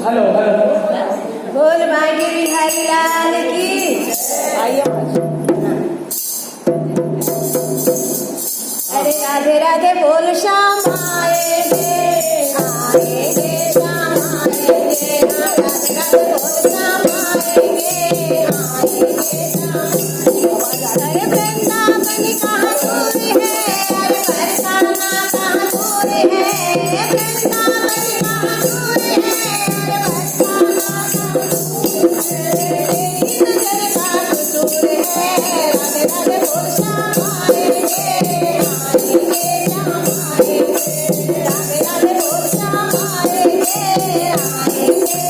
Hello hello. बोल भाई बिहारी लाल की। आइए। अरे राधे राधे बोल श्याम आएंगे आएंगे श्याम आएंगे राधे राधे बोल श्याम आएंगे आएंगे श्याम। अरे वृंदावन कहाँ दूर है अरे बरसाना कहाँ दूर है वृंदावन कहाँ दूर है अरे बरसाना नजर का कसूर है राधे राधे बोल श्याम आएंगे आएंगे श्याम आएंगे राधे राधे बोल श्याम आएंगे आएंगे।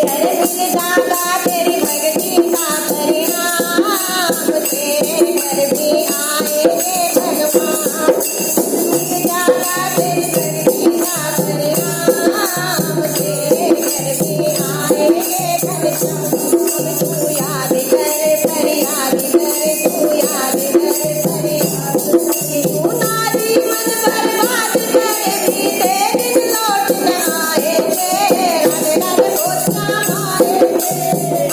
अरे मिल जागा तेरी भक्ति का परिणाम तेरे घर भी आएंगे भगवान। मिल जागा तेरी भक्ति का परिणाम तेरे घर भी आएंगे घनश्याम। अब तू याद कर फरियाद कर तू याद कर फरियाद तू नारी मन बर्बाद कर बीते दिन लौट न आएंगे राधे राधे बोल श्याम आएंगे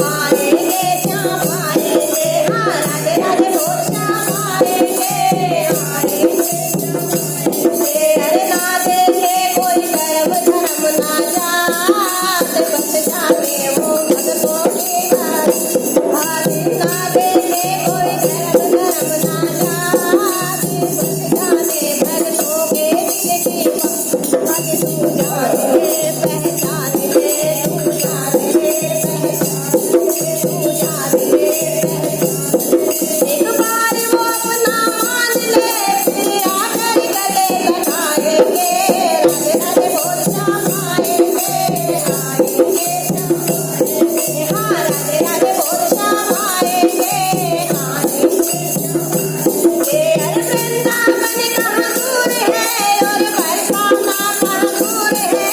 आएंगे श्याम आएंगे हाँ राधे राधे बोल श्याम आएंगे आएंगे। अरे ना देखे कोई कर्म धर्म ना जात बस जाने वो भक्तों के घर। अरे ना देखे कोई कर्म धर्म ना जात बस जाने भक्तों के दिल की बात। आगे तू जान ले पहचान ले तू जान ले पहचान ले तू जान ले पहचान। एक बार वो अपना मान ले फिर आकर गले लगाएंगे राधे राधे बोल श्याम आएंगे आएंगे श्याम हाँ राधे राधे बोल श्याम आएंगे आएंगे। अरे वृंदावन कहाँ दूर है और बरसाना कहाँ दूर है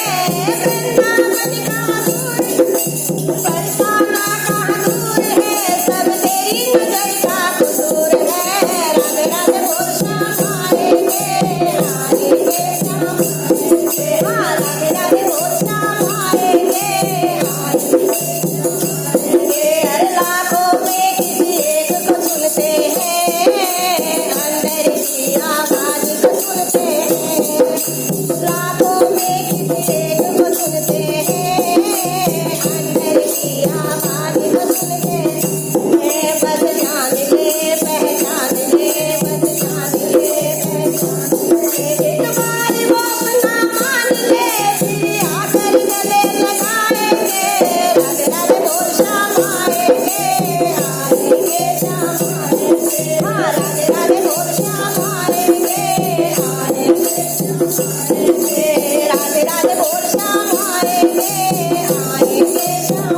वृंदावन कहाँ दूर है बरसाना कहाँ दूर है सब तेरी नजर का कसूर है राधे राधे बोल श्याम आएंगे आएंगे श्याम हाँ राधे राधे बोल श्याम आएंगे आएंगे। अरे लाखों में किसी एक को सुनते हैं अंदर की आवाज को सुनते हैं लाखों में किसी एक को सुनते हैं अंदर की आवाज को सुनते हैं। बस जान ले पहचान ले बस जान ले पहचान ले एक बार वो अपना मान ले फिर आकर गले लगाएंगे राधे राधे बोल श्याम आएंगे आएंगे श्याम आएंगे हाँ राधे राधे बोल श्याम आएंगे आएंगे राधे राधे बोल श्याम आएंगे आएंगे श्याम।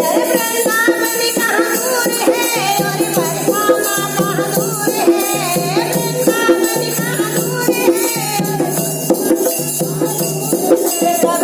अरे वृंदावन कहाँ दूर है और बरसाना कहाँ दूर है वृंदावन कहाँ दूर है सब